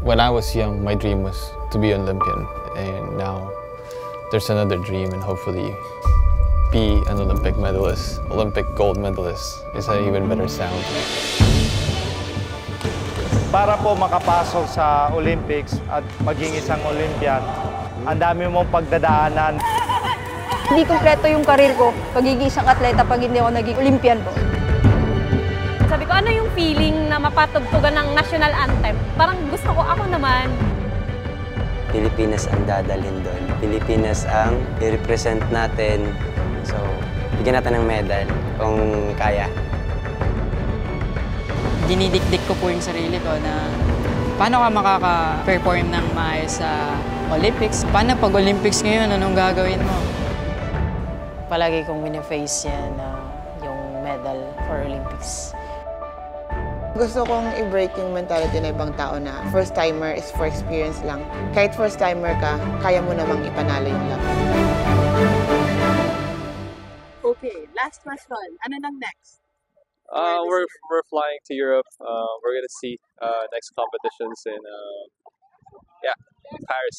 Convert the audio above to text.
When I was young, my dream was to be an Olympian, and now there's another dream, and hopefully be an Olympic medalist. Olympic gold medalist is an even better sound. Para po makapasok sa Olympics at maging isang Olympian, ang dami mong pagdadaanan. Hindi kumpleto yung karir ko, pagiging isang atleta pag hindi ako naging Olympian po. Sabi ko, ano yung feeling na mapatugtugan ng national anthem? Parang gusto ko ako naman. Pilipinas ang dadalhin doon. Pilipinas ang i-represent natin. So, bigyan natin ng medal kung kaya. Dinidikdik ko po yung sarili ko na paano ka makaka-perform ng maayos sa Olympics? Paano pag Olympics ngayon, anong gagawin mo? Palagi kong mini-face yan yung medal for Olympics. Gusto kong i-break yung mentality ng ibang tao na first-timer is for experience lang. Kahit first-timer ka, kaya mo namang ipanalo yung laban. Okay, last question. Ano nang next? We're flying to Europe. We're gonna see next competitions in Paris.